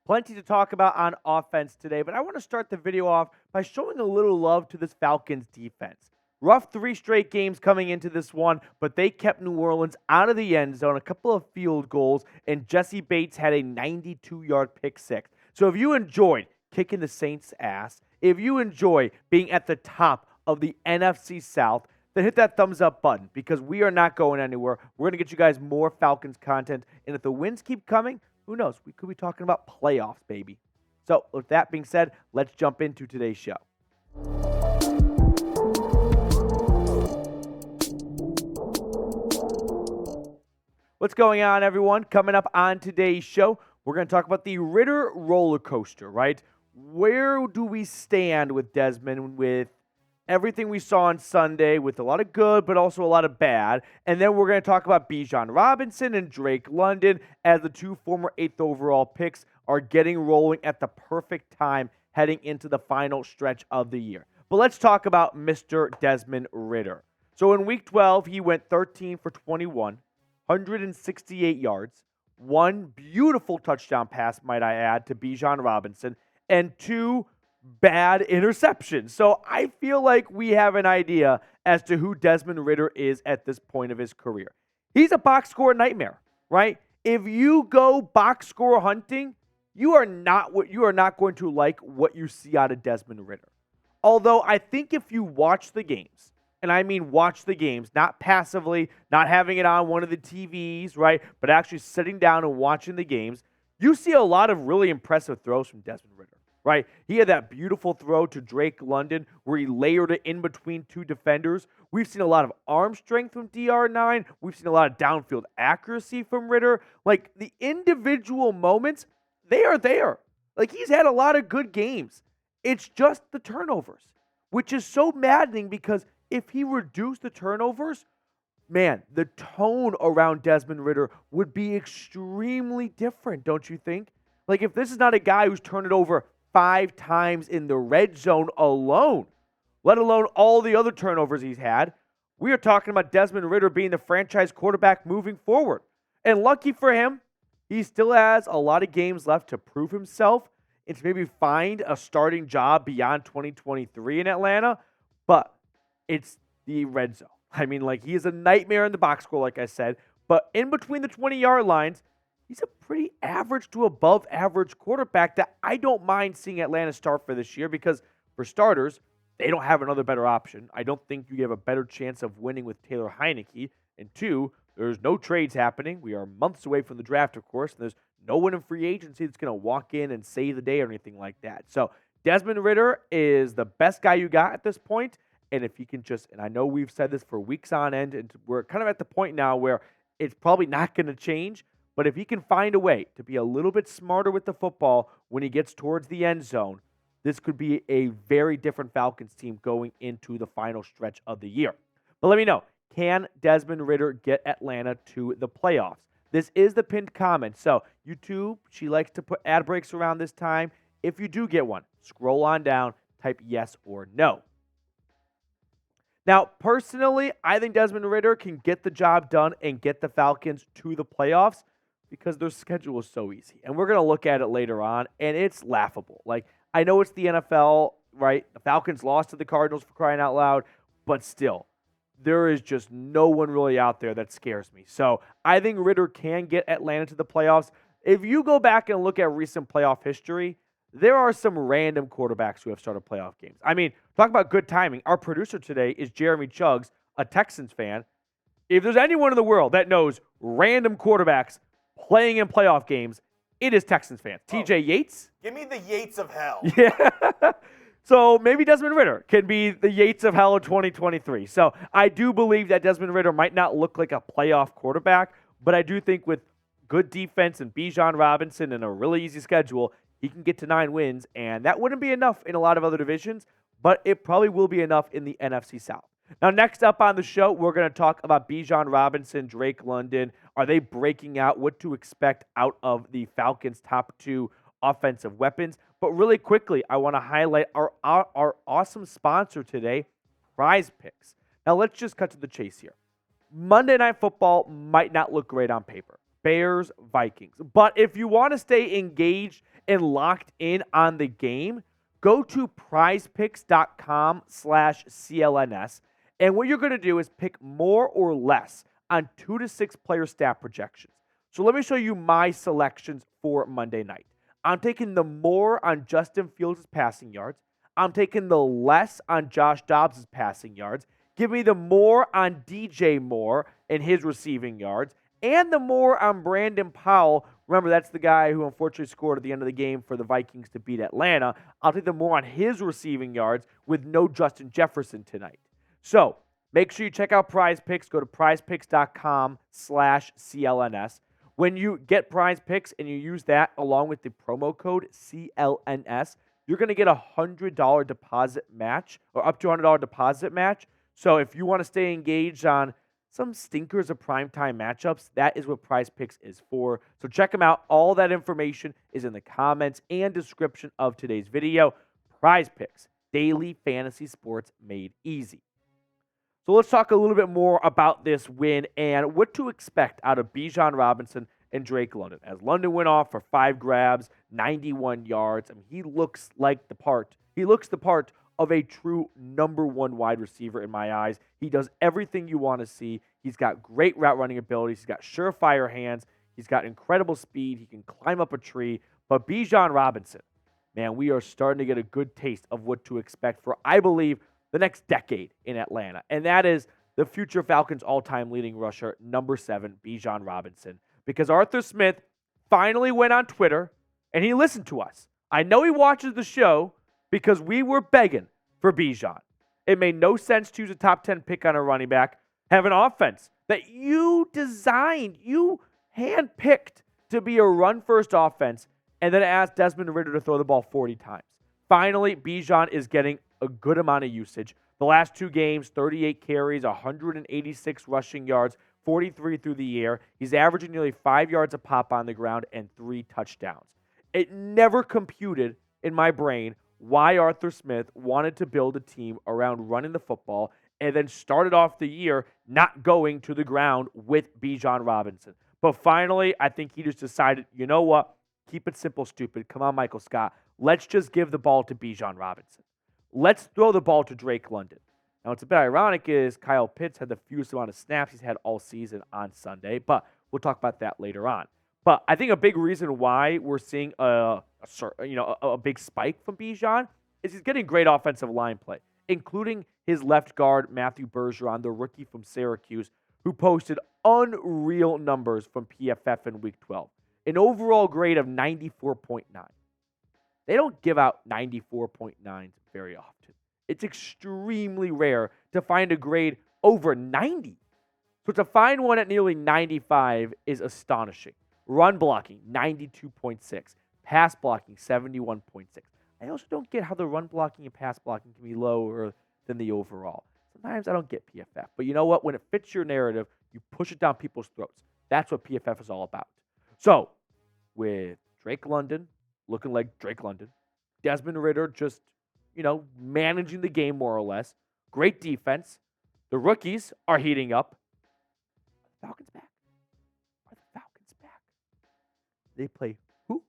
Plenty to talk about on offense today, but I want to start the video off by showing a little love to this Falcons defense. Rough 3 straight games coming into this one, but they kept New Orleans out of the end zone, a couple of field goals, and Jesse Bates had a 92-yard pick six. So if you enjoyed kicking the Saints' ass, if you enjoy being at the top of the NFC South, then hit that thumbs up button because we are not going anywhere. We're going to get you guys more Falcons content, and if the wins keep coming, who knows? We could be talking about playoffs, baby. So with that being said, let's jump into today's show. What's going on, everyone? Coming up on today's show, we're going to talk about the Ridder roller coaster, right? Where do we stand with Desmond, with everything we saw on Sunday, with a lot of good, but also a lot of bad? And then we're going to talk about Bijan Robinson and Drake London as the 2 former 8th overall picks are getting rolling at the perfect time heading into the final stretch of the year. But let's talk about Mr. Desmond Ridder. So in Week 12, he went 13 for 21. 168 yards, 1 beautiful touchdown pass, might I add, to Bijan Robinson, and 2 bad interceptions. So I feel like we have an idea as to who Desmond Ridder is at this point of his career. He's a box score nightmare, right? If you go box score hunting, you are not going to like what you see out of Desmond Ridder. Although I think if you watch the games, and I mean watch the games, not passively, not having it on one of the TVs, right? But actually sitting down and watching the games, you see a lot of really impressive throws from Desmond Ridder, right? He had that beautiful throw to Drake London where he layered it in between 2 defenders. We've seen a lot of arm strength from DR9. We've seen a lot of downfield accuracy from Ridder. Like, the individual moments, they are there. Like, he's had a lot of good games. It's just the turnovers, which is so maddening because if he reduced the turnovers, man, the tone around Desmond Ridder would be extremely different, don't you think? Like, if this is not a guy who's turned it over 5 times in the red zone alone, let alone all the other turnovers he's had, we are talking about Desmond Ridder being the franchise quarterback moving forward. And lucky for him, he still has a lot of games left to prove himself and to maybe find a starting job beyond 2023 in Atlanta. But it's the red zone. I mean, like, he is a nightmare in the box score, like I said. But in between the 20-yard lines, he's a pretty average to above average quarterback that I don't mind seeing Atlanta start for this year because, for starters, they don't have another better option. I don't think you have a better chance of winning with Taylor Heineke. And 2, there's no trades happening. We are months away from the draft, of course, and there's no one in free agency that's going to walk in and save the day or anything like that. So Desmond Ridder is the best guy you got at this point. And if he can just, and I know we've said this for weeks on end, and we're kind of at the point now where it's probably not going to change, but if he can find a way to be a little bit smarter with the football when he gets towards the end zone, this could be a very different Falcons team going into the final stretch of the year. But let me know, can Desmond Ridder get Atlanta to the playoffs? This is the pinned comment. So YouTube, she likes to put ad breaks around this time. If you do get one, scroll on down, type yes or no. Now, personally, I think Desmond Ridder can get the job done and get the Falcons to the playoffs because their schedule is so easy. And we're going to look at it later on, and it's laughable. Like, I know it's the NFL, right? The Falcons lost to the Cardinals for crying out loud, but still, there is just no one really out there that scares me. So I think Ridder can get Atlanta to the playoffs. If you go back and look at recent playoff history, there are some random quarterbacks who have started playoff games. I mean, talk about good timing. Our producer today is Jeremy Chuggs, a Texans fan. If there's anyone in the world that knows random quarterbacks playing in playoff games, it is Texans fans. TJ Yates? Give me the Yates of hell. Yeah. So maybe Desmond Ridder can be the Yates of hell of 2023. So I do believe that Desmond Ridder might not look like a playoff quarterback, but I do think with good defense and Bijan Robinson and a really easy schedule, he can get to 9 wins, and that wouldn't be enough in a lot of other divisions, but it probably will be enough in the NFC South. Now, next up on the show, we're going to talk about Bijan Robinson, Drake London. Are they breaking out? What to expect out of the Falcons' top 2 offensive weapons? But really quickly, I want to highlight our awesome sponsor today, Prize Picks. Now, let's just cut to the chase here. Monday Night Football might not look great on paper. Bears, Vikings. But if you want to stay engaged and locked in on the game, go to prizepicks.com/CLNS. And what you're going to do is pick more or less on 2 to 6 player stat projections. So let me show you my selections for Monday night. I'm taking the more on Justin Fields' passing yards. I'm taking the less on Josh Dobbs' passing yards. Give me the more on DJ Moore and his receiving yards, and the more on Brandon Powell. Remember, that's the guy who unfortunately scored at the end of the game for the Vikings to beat Atlanta. I'll take the more on his receiving yards with no Justin Jefferson tonight. So make sure you check out Prize Picks. Go to prizepicks.com/CLNS. When you get Prize Picks and you use that along with the promo code CLNS, you're going to get a $100 deposit match, or up to $100 deposit match. So if you want to stay engaged on some stinkers of primetime matchups, that is what Prize Picks is for. So check them out. All that information is in the comments and description of today's video. Prize Picks, daily fantasy sports made easy. So let's talk a little bit more about this win and what to expect out of Bijan Robinson and Drake London. As London went off for 5 grabs, 91 yards. I mean, he looks like the part. He looks the part of a true number 1 wide receiver in my eyes. He does everything you want to see. He's got great route running abilities. He's got surefire hands. He's got incredible speed. He can climb up a tree. But Bijan Robinson, man, we are starting to get a good taste of what to expect for, I believe, the next decade in Atlanta. And that is the future Falcons all-time leading rusher, number 7, Bijan Robinson. Because Arthur Smith finally went on Twitter and he listened to us. I know he watches the show because we were begging for Bijan. It made no sense to use a top 10 pick on a running back, have an offense that you designed, you handpicked to be a run-first offense, and then ask Desmond Ridder to throw the ball 40 times. Finally, Bijan is getting a good amount of usage. The last 2 games, 38 carries, 186 rushing yards, 43 through the air. He's averaging nearly 5 yards a pop on the ground and 3 touchdowns. It never computed in my brain why Arthur Smith wanted to build a team around running the football and then started off the year not going to the ground with Bijan Robinson. But finally, I think he just decided, you know what? Keep it simple, stupid. Come on, Michael Scott. Let's just give the ball to Bijan Robinson. Let's throw the ball to Drake London. Now, what's a bit ironic is Kyle Pitts had the fewest amount of snaps he's had all season on Sunday, but we'll talk about that later on. But I think a big reason why we're seeing a big spike from Bijan is he's getting great offensive line play, including his left guard, Matthew Bergeron, the rookie from Syracuse, who posted unreal numbers from PFF in Week 12. An overall grade of 94.9. They don't give out 94.9s very often. It's extremely rare to find a grade over 90. So to find one at nearly 95 is astonishing. Run blocking, 92.6. Pass blocking, 71.6. I also don't get how the run blocking and pass blocking can be lower than the overall. Sometimes I don't get PFF. But you know what? When it fits your narrative, you push it down people's throats. That's what PFF is all about. So, with Drake London looking like Drake London, Desmond Ridder just, managing the game more or less. Great defense. The rookies are heating up. Are the Falcons back? Are the Falcons back? They play who?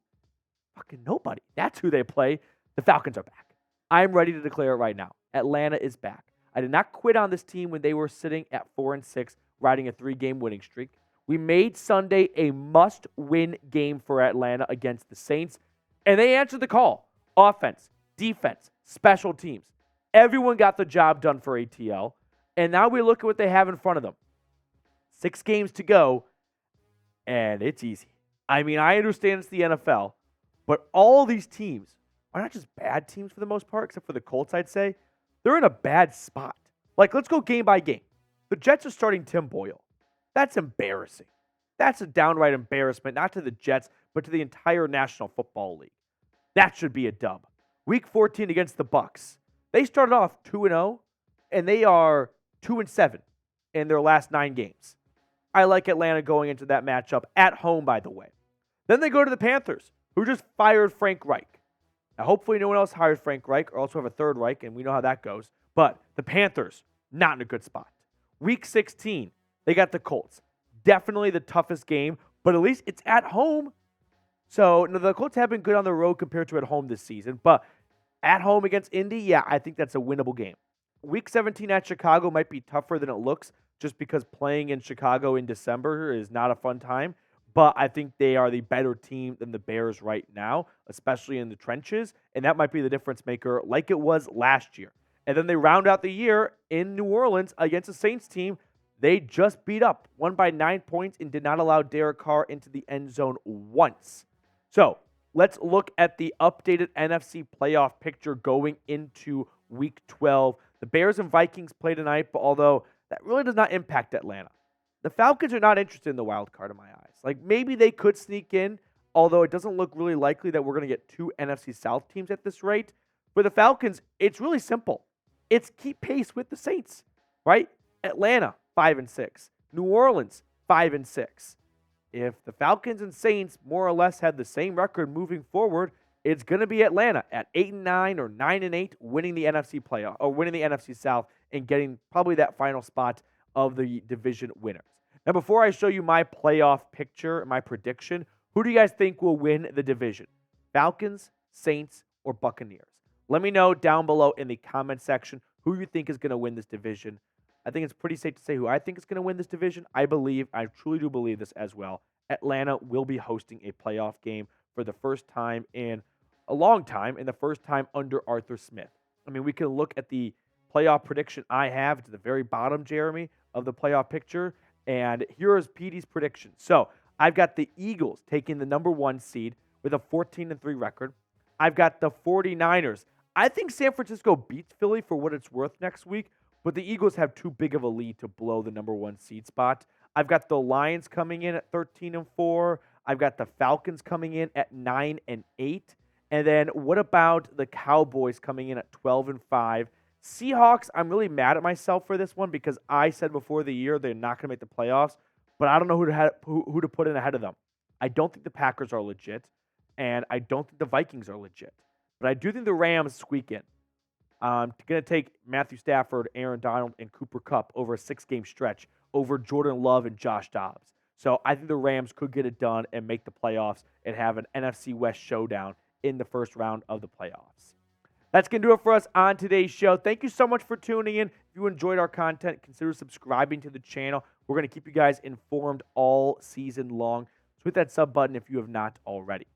Fucking nobody. That's who they play. The Falcons are back. I'm ready to declare it right now. Atlanta is back. I did not quit on this team when they were sitting at 4-6, riding a 3-game winning streak. We made Sunday a must-win game for Atlanta against the Saints, and they answered the call. Offense, defense, special teams. Everyone got the job done for ATL, and now we look at what they have in front of them. 6 games to go, and it's easy. I mean, I understand it's the NFL, but all these teams are not just bad teams for the most part, except for the Colts, I'd say. They're in a bad spot. Like, let's go game by game. The Jets are starting Tim Boyle. That's embarrassing. That's a downright embarrassment, not to the Jets, but to the entire National Football League. That should be a dub. Week 14 against the Bucs. They started off 2-0, and they are 2-7 in their last 9 games. I like Atlanta going into that matchup at home, by the way. Then they go to the Panthers, who just fired Frank Reich. Now, hopefully no one else hires Frank Reich, or else we'll have a third Reich, and we know how that goes. But the Panthers, not in a good spot. Week 16, they got the Colts. Definitely the toughest game, but at least it's at home. So, no, the Colts have been good on the road compared to at home this season, but at home against Indy, yeah, I think that's a winnable game. Week 17 at Chicago might be tougher than it looks just because playing in Chicago in December is not a fun time, but I think they are the better team than the Bears right now, especially in the trenches, and that might be the difference maker like it was last year. And then they round out the year in New Orleans against a Saints team they just beat up, won by 9 points, and did not allow Derek Carr into the end zone once. So let's look at the updated NFC playoff picture going into Week 12. The Bears and Vikings play tonight, but although that really does not impact Atlanta. The Falcons are not interested in the wild card in my eyes. Like maybe they could sneak in, although it doesn't look really likely that we're going to get 2 NFC South teams at this rate. For the Falcons, it's really simple. It's keep pace with the Saints, right? Atlanta, 5-6. New Orleans, 5-6. If the Falcons and Saints more or less had the same record moving forward, it's going to be Atlanta at 8-9 or 9-8, winning the NFC playoff or winning the NFC South and getting probably that final spot of the division winners. Now, before I show you my playoff picture, my prediction, who do you guys think will win the division? Falcons, Saints, or Buccaneers? Let me know down below in the comment section who you think is going to win this division. I think it's pretty safe to say who I think is going to win this division. I truly do believe this as well. Atlanta will be hosting a playoff game for the first time in a long time, and the first time under Arthur Smith. I mean, we can look at the playoff prediction I have to the very bottom, Jeremy, of the playoff picture, and here is Petey's prediction. So I've got the Eagles taking the number 1 seed with a 14-3 record. I've got the 49ers. I think San Francisco beats Philly for what it's worth next week, but the Eagles have too big of a lead to blow the number 1 seed spot. I've got the Lions coming in at 13-4. I've got the Falcons coming in at 9-8. And then what about the Cowboys coming in at 12-5? Seahawks, I'm really mad at myself for this one because I said before the year they're not going to make the playoffs, but I don't know who to put in ahead of them. I don't think the Packers are legit, and I don't think the Vikings are legit. But I do think the Rams squeak in. I'm going to take Matthew Stafford, Aaron Donald, and Cooper Kupp over a 6-game stretch over Jordan Love and Josh Dobbs. So I think the Rams could get it done and make the playoffs and have an NFC West showdown in the first round of the playoffs. That's going to do it for us on today's show. Thank you so much for tuning in. If you enjoyed our content, consider subscribing to the channel. We're going to keep you guys informed all season long. So hit that sub button if you have not already.